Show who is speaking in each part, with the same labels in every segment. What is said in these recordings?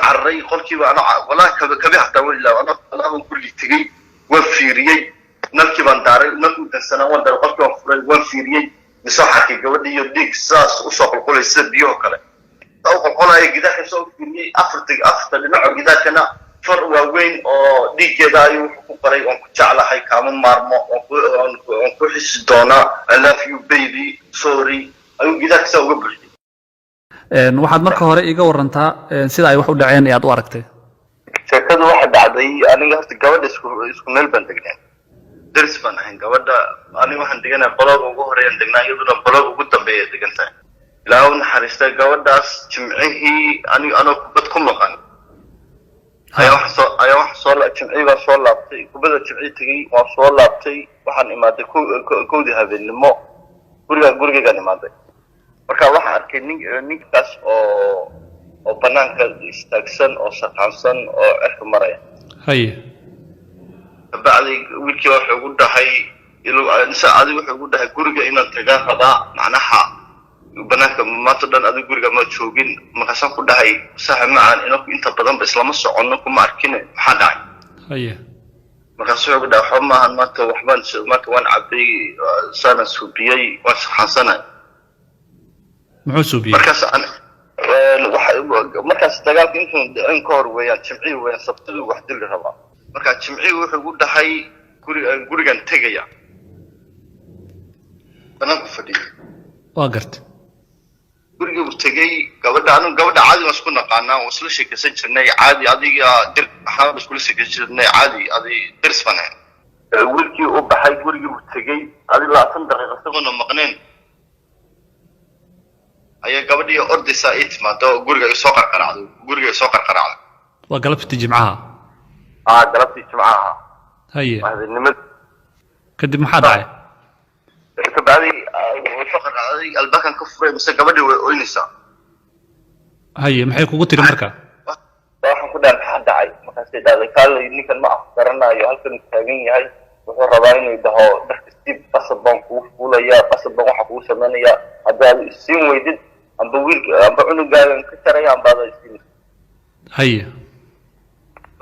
Speaker 1: عرّي قلت أنا والله كبي حتى ولا أنا كل تجي وفيري نركب عن داري نركب السنة وندر قلت وفيري مساحة جودي يديك ساس وصق كل السد يوكله أو قلنا يجدا حسوا فيني أفرت لنوع جدا كنا فروا وين أو ديك جدا يوقفري وكتشعل هاي كمان مرمى وكحس دونا I love you baby sorry أيو جدا كسوا قبل
Speaker 2: waxaad marka hore iga warantaa sida ay wax u dhaceen ee aad u aragtay
Speaker 1: sheekadu waxa dhacday aniga horta gabadha isku meel baan degnaa daris baan ahayn gabadha aniga waxaan deganaa qolada ugu horeeyaan degnaa iyaduna qolada ugu dambeeya degantahay ilaahu naxariistay gabadhaas jimcihii aniga kubad ku maqan ayaa wax soo jimcihii baan soo laabtay kubada jimcihii tegey waan soo laabtay waxaan imaaday kowdii habeenimo gurigaygaan imaaday marka waxaan arkay ninkaas oo banaanka istaagsan oo saqaansan oo cirka maraya
Speaker 2: haye
Speaker 1: bacdi wiilkii wuxuu ugu dhahay adiga wuxuu ugu dhahay guriga inaan tagaan rabaa macnaha banaanka maanta dhan adiga guriga ma joogin markaasaan ku dhahay saaxiib macaan inta badan ba islama soconno kuma arkin maxaa dhacay
Speaker 2: haye
Speaker 1: markaasuu ugu dhahay waxba maahan maanta waan cabay saana suubiyey waan saxaansanay
Speaker 2: muxuu suubiyey
Speaker 1: markaas dagaalka intuu dhicin ka hor weeyaan jimcihii weeyaan sabtidii wax dili rabaa marka jimcihii wuxuu ugu dhahay gurigan tegaya banaanku fadhiya
Speaker 2: waa gartay
Speaker 1: gurigii uu tegey gabadha caadi waan isku naqaanaa waan isla sheekaysan jirnay caadi adiga dir waxaan iskula sheekaysan jirnay caadi dirs baan ahayn wiilkii uu baxay gurigii uu tegey 20 daqiiqo isagoona maqneen ayaa gabadhii ordaysa ay timaado guriga soo qarqaracday
Speaker 2: waa galabtii jimcaha
Speaker 1: galabtii jimcaha
Speaker 2: haye
Speaker 1: maalinimad
Speaker 2: kadib maxaa dhacay
Speaker 1: kabacdi soo qarqaracday albaabkan ka furay mise gabadhii way oynaysaa
Speaker 2: haye maxay kugu tiri marka
Speaker 1: waxaan ku dhahay maxaa dhacay markaasay dhahday kaalay ninkan ma afgaranayo halkan taagan yahay wuxuu rabaa inuu dhaho dharka siib qasab baan kugu fuulaya qasab baan waxa kugu sameynaya haddaad isiin weydid amba cunugaagan ka jaraya ambaada isiin
Speaker 2: haye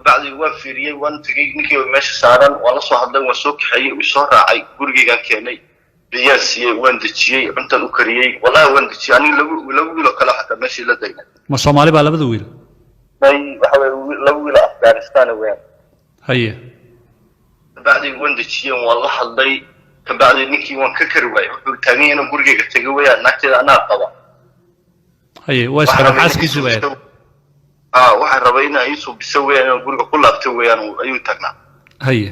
Speaker 1: bacdi waan fiiriyey waan tegey ninkii meesha saaran waan la soo hadlay waan soo kaxeeyey uu soo raacay gurigaygaan keenay biyaan siiyey waan dejiyey cuntaan u kariyey wallahi waan dejiyey aniga laba wiil oo kale xataa meeshii la degnay
Speaker 2: ma Soomaali baa labada wiil
Speaker 1: waxa weeye laba wiil Afghanistan weeyaan
Speaker 2: haye
Speaker 1: bacdi waan dejiyey waan la hadlay kabacdi ninkii waan ka kari waayay wuxuu taagan yahay inuu gurigayga tegay weeyaan naagteeda anaa qaba
Speaker 2: haye waa isla xaaskiisu weeyaan
Speaker 1: waxaan rabay in ay soo biso weeyaan inuu guriga ku laabto weeyaan ayuu taagnaa
Speaker 2: haye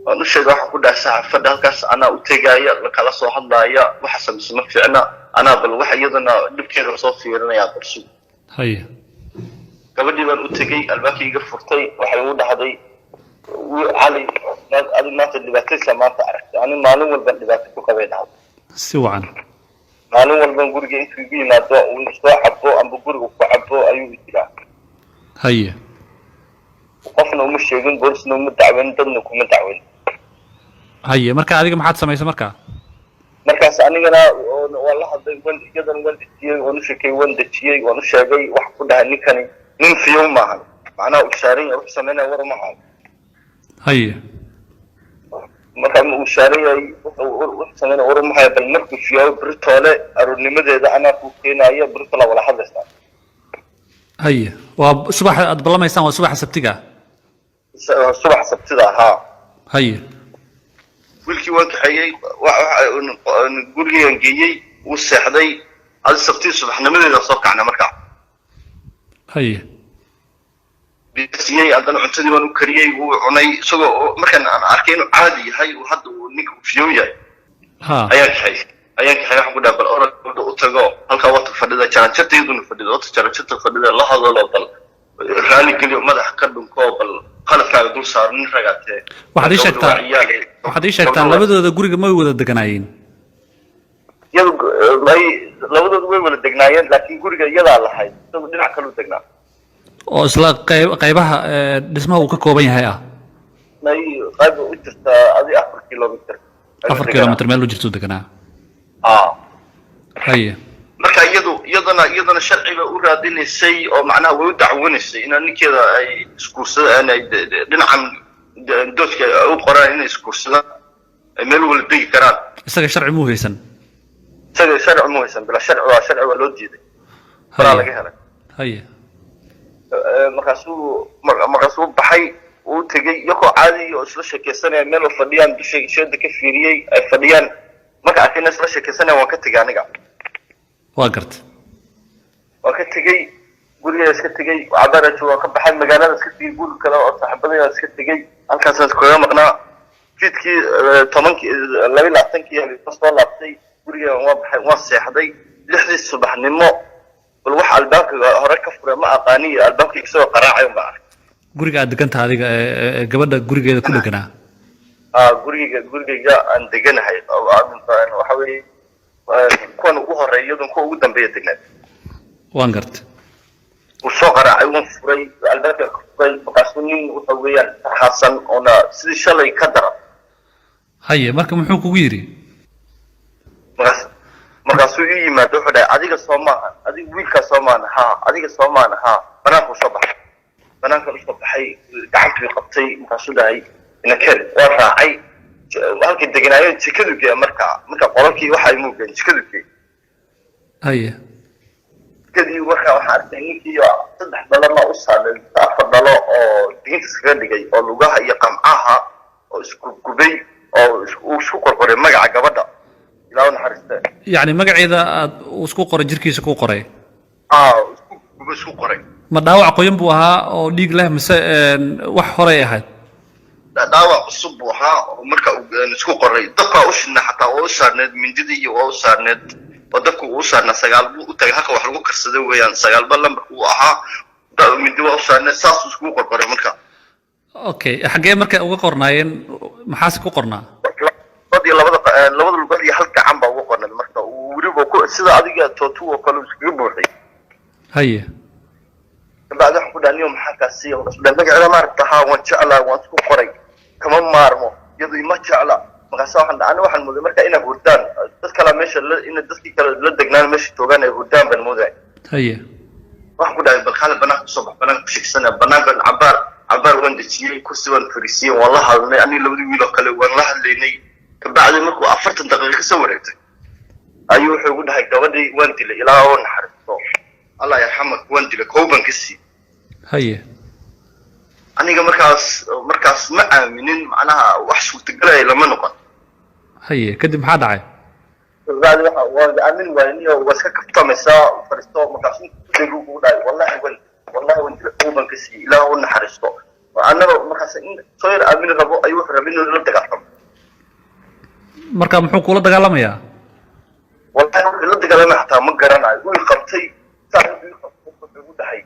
Speaker 1: waan u sheegay waxa ku dhahay saxaafadda halkaas anaa u tegaya la kala soo hadlaaya waxa sameysan ma fiicna anaa bal waxa iyadana dhibkeeda soo fiirinaya barsu
Speaker 2: haye
Speaker 1: gabadhii baan u tegay albaabkii iga furtay waxay ugu dhahday علي هذا ما تدباتيش ما تعرف أنا ما نقول بندباتك وكبينها
Speaker 2: سواء
Speaker 1: ما نقول بنقول جين في بينا دو ونشوا حبوا أم بقول وحبوا أيوة كذا
Speaker 2: هي
Speaker 1: وقفنا ومش شايفين بورسنا ومتعاون دمنكم متعاون
Speaker 2: هي مركز هذيك ما حد سمع
Speaker 1: مركز أنا والله هذا وين كذا وين تجي ونشكي وين تجي ونشجعي وحكون ده نكني من في يوم معه معنا وشارين أو سمينا ورا معه
Speaker 2: هي
Speaker 1: markaan uu shaariyay wuxuu sameeyay oran maxay bal markuu fiyo Britole arunimadeeda ana ku keenaya Britole wala hadlaysaa
Speaker 2: هي وصباح أدبلا ما يسمى صباح سبتيجا
Speaker 1: صباح سبتيجا ها
Speaker 2: هي
Speaker 1: wiilkii waan kaxeeyay gurigayaan geeyey uu seexday hal sabtii subaxnimadeeda soo kacna markaa
Speaker 2: هي
Speaker 1: بيسيي عندنا عندي وانو كريي وعناي سو مركان أنا أركينه عادي هاي وحد ونيك فيويا
Speaker 2: ها
Speaker 1: أياك هاي حقول قبل أورا وتجا هالك وقت فددا كان شتى يدون فددا وقت كان شتى فددا الله هذا لا طل راني كل يوم ماذا حكدم قابل خلف كان يدور صار من رجعته
Speaker 2: واحد يشتى لابد هذا جوري ما يود الدكناين
Speaker 1: يلا لابد هذا ما يود الدكناين لكن جوري يلا على هاي تو دينا كلو دكنا
Speaker 2: oo isla qaybaha dhismaha uu ka kooban yahay
Speaker 1: may qayb u jirta 4 kilomitir
Speaker 2: 4 kilomitir meel u jirto deganaa haye
Speaker 1: marka iyadana sharciga u raadinaysay oo macnaha way u dacwoonaysay in ninkeeda ay iskuursadaan ay dhinacan doodka u qoraan inay iskuursadaan ay meel wala degi karaan
Speaker 2: isaga sharci mu haysan
Speaker 1: bila sharci waa loo diiday faraa laga helay
Speaker 2: haye
Speaker 1: markaasuu baxay uu tegey iyagoo caadi oo isla sheekeysanaya meel fadhiyaan sheeda ka fiiriyey ay fadhiyaan marka arkayna isla sheekeysanaya waan ka tegey aniga
Speaker 2: waa garta
Speaker 1: waan ka tegey guriga iska tegey cabaaraj waan ka baxay magaalada iska tegey guri kale oo saaxiibadayda iska tegey halkaasaan kaga maqnaa fiidkii 22 soo laabtay guriga waan baxay waan seexday 6 subaxnimo bal wax albaabka hore ka furay ma aqaani albaabka isoo qaraacay ma arag
Speaker 2: guriga aad deganta adiga gabadha gurigeeda ku deganaa
Speaker 1: gurigayga aan deganahay waxa weeye kuwan ugu horeeya kuwa ugu dambeeya degnaa
Speaker 2: waan garta
Speaker 1: uu soo qaraacay waan furay albaabka ka furay markaasuu nin waxa weeyaan xasan oona sidii shalay ka daran
Speaker 2: haye marka muxuu kugu yidhi
Speaker 1: markaasuu ii yimaado wuxuu dhahay adiga soo maaha adiga wiilkaa soo maahan haa adiga soo maahan haa banaanka usoo baxay banaanka usoo baxay gacantuu qabtay markaasuu dhahay inakel waa raacay halkii deganaayeen jikadu geeya marka qolalkii waxa ay muugeen jikadu geey
Speaker 2: haye
Speaker 1: jikadii markaa waxaa arkay ninkii 3 dhalo u saaray 4 dhalo oo diinta iskaga dhigay oo lugaha iyo qamcaha oo isku gubay oo isku qorqoray magaca gabadha ilaa naxariista
Speaker 2: yani magaceeda aad isku qoray jirkiisa ku qoray
Speaker 1: isku qoray
Speaker 2: ma dhaawac qoyan buu ahaa oo dhiig leh mise wax hore ahayd
Speaker 1: dhaawac cusub buu ahaa oo marka isku qoray dadka u shina xataa oo saarneed mindidii iyo oo saarneed oo dadku u saarna 9 buu u tagay halka wax lagu karsado weeyaan 9 bal lambar uu ahaa mindi waa u saarneed saas isku qorqoray marka
Speaker 2: okay xagee marka uga qornaayeen maxaas ku qornaa
Speaker 1: labada lugood iyo halka gacan baa ugu qornay marka uu waribo sida adiga tootu oo kale isku buuxay
Speaker 2: haye
Speaker 1: بعد أحكي دانيو محاكاسية ونصبح مجعلة ما رتها وانشعلا وانسكو قري كمان مارمو يضي ما شعلا مقاساو حند أنا واحد الموضوع مركا إنا بردان تذكلا ماشي إنا دسكي كلا لدقنا ماشي توغانا بردان بالموضوع
Speaker 2: هيا
Speaker 1: وأحكي دانيو بالخالة بناك الصبح بناك بشيك سنة بناك عبار وان دجيلي كوستوان فريسية والله هالني أني لو دي ويلو كلا والله الليني بعد مركو أفرت دقيقة سوريتي أيوه يقول هاي قوادي وان دي إلى أون حرفتو الله يرحمك وان دي لكوبان كسي
Speaker 2: haye
Speaker 1: aniga markaas ma aaminin macnaha wax suurtagalay lama noqon
Speaker 2: haye kadib maxaa dhacay
Speaker 1: waa aamin waayniyo waska kaftamaysa fariisto markaas intuu ugu dhaay wallahi wanda uuban ka sii ilaa uu naxariisto annaga markaas in soo yar aamin rabo ayuu rabin inuu la dagaalamo
Speaker 2: marka muxuu kula dagaalamayaa
Speaker 1: wallahi wuxuu la dagaalamay xataa ma garanayo uu qabtay saaxiibkii qabtay ugu dhahay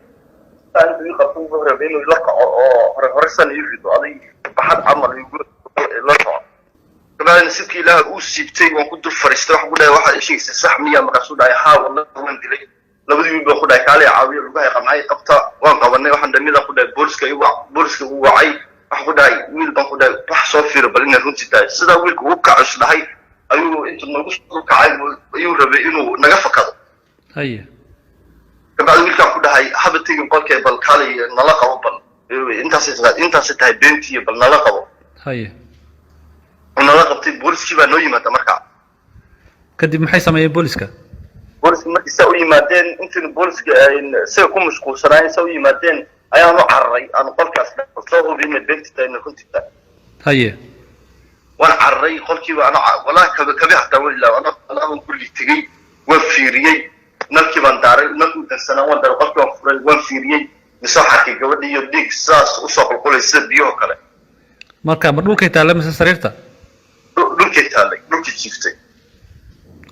Speaker 1: saaxiibkii qabtay uu rabay inuu la kaco oo horeysan yirido aday baxad camal uu la kaco كمان سيبكي لها أوسيبتي وكنت فرستي واحد بقول لها واحد شيء سحمية ما قصود على حاول والله وين دلي لابد يبقى خد على كالي عاوي ربها يقام معي قبطة وان قبلنا واحد دميلا خد على بولسكا هو عي خد على ويل بخد على راح صفير بلنا رونتي تاي سدا ويلك وقع عش لهاي أيوه أنت ما قصد وقع أيوه ربي إنه نقف كذا
Speaker 2: هي
Speaker 1: بعد ويلك خد على حبتي نقول كي بالكالي نلاقة وبل أنت ستة بنتي بل نلاقة
Speaker 2: هي
Speaker 1: ونلا قبتي بوليسكي baa noo yimaada markaa
Speaker 2: kadib maxay sameeyeen booliska
Speaker 1: booliska markii saa u yimaadeen intii booliska ay ku mashquulsanayeen saa u yimaadeen ayaan u cararay aan qolkaas soo hubinay beentita inay runtii
Speaker 2: haye
Speaker 1: waan cararay qolkiiba ana wallahi kabi hataa walaal ana kulli tagay waan fiiriyay nalkii baan daaray nalkii dansanaa waan daaray qolkii waan furay waan fiiriyay misoo xarkay gabadhii iyo dhiig saas u soo qulqulaysa biyo kale
Speaker 2: marka ma dhulkay taala mise sariirta
Speaker 1: dhulkii jiiftay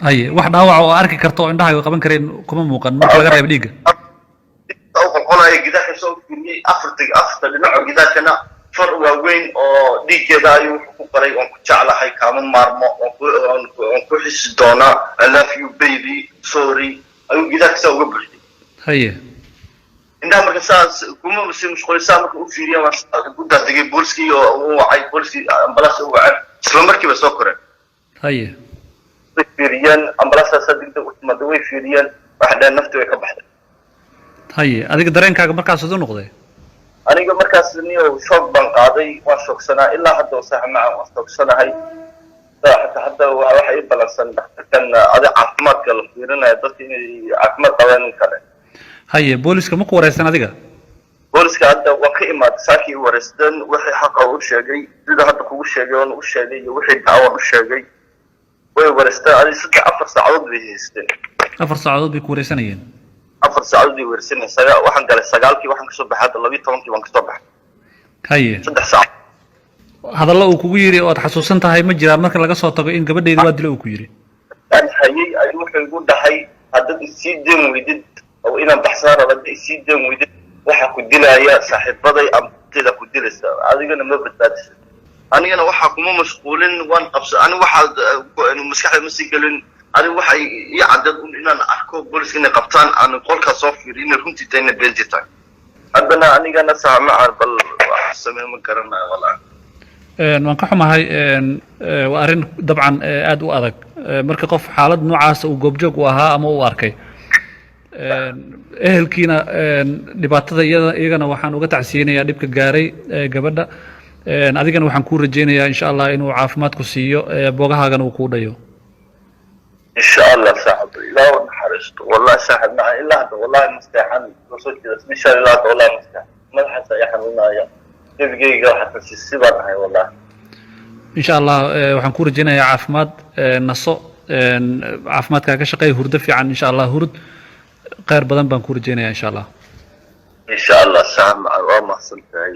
Speaker 2: haye wax dhaawac oo arki karto oo indhaha ay qaban kareen kuma muuqan marka laga reebo dhiigga
Speaker 1: oo qolqolaya gidaha soo fiiriyay afarta dhinac gidaakana far waaweyn oo dhiiggeeda ayuu ku qoray oo ku jeclahay kaama maarmo oo ku xisi doona I love you baby sorry ayuu gidaha soo uga buuxday
Speaker 2: haye
Speaker 1: indhaha marka saas kuma mashquulsan marka u fiiriyay waan ku daadagay booliskii oo wacay booliskii ambalaas u wacay isla markiiba soo koreen
Speaker 2: haye
Speaker 1: fiiriyeen ambalaasta degdeg u timaaday way fiiriyeen waxa dhan naftu way ka baxday
Speaker 2: haye adiga dareenkaaga markaas u noqday
Speaker 1: aniga markaas niyo shock baan qaaday waan shoogsanaa ilaa hadda sax ma aan shoogsanahay حتى waxay balansan kan adi caafimaadka la fiirinayo dadka inay caafimaad qabaan kale
Speaker 2: haye booliska ma ku wareysan adiga
Speaker 1: booliska hadda waa ka imaad saakii wareystan wixii xaq u sheegay sida hadda kugu sheegay oo u sheegay iyo wixii daawan u sheegay way wareystaan adi 4 saacadood bay haysteen
Speaker 2: 4 saacadood bay ku wareysanayeen
Speaker 1: 4 saacadood bay wareysanayeen waxaan galay 9kii waxaan ka soo baxay 12kii waan ka soo baxay
Speaker 2: haye
Speaker 1: 3 saacadood
Speaker 2: hadallo uu kugu yiri oo aad xasuusan tahay ma jiraan marka laga soo tago in gabadheedu waa dilo uu ku yiri
Speaker 1: aan hayay ay wuxuu igu dhahay hadda si deen weydid oo inaan baxsaan rabay si deen weydid waxa ku dilaya saaxiibaday amtida ku dilaysa adigana ma badbaadis anigana waxa kuma mashquulin waan qabsan ani waxa maskaxda ma sii galin ani waxa ii cadad inaan arko booliska inay qabtaan aan qolka soo fiirin runtii tayna beeltay haddana anigana saamaca bal wax sameeyo ma garanayo walaa
Speaker 2: waan ka xumahay waa arrin dabcan aad u adag marka qof xaalad noocaas uu goobjoog u ahaa ama uu arkay ehelkiina dhibaatada iyagana waxaan uga tacsiyeynayaa dhibka gaaray gabadha adigana waxaan kuu rajeynayaa insha allah inuu caafimaad ku siiyo boogahaagana uu kuu dhayo
Speaker 1: insha allah saaxib ilaa naxariisto wallahi saaxib ma ilaa hadda wallahi mustaaxan soo jeedas insha allah wallahi mustaaxan madaxa ay xanuunaya dibigayga waxa sibaan ahay wallahi
Speaker 2: insha allah waxaan ku rajeynayaa caafimaad naso caafimaadka ka shaqeey hurdo fiican insha allah hurd qeyr badan baan ku rajeynayaa insha allah
Speaker 1: insha allah saam waa mahadsantahay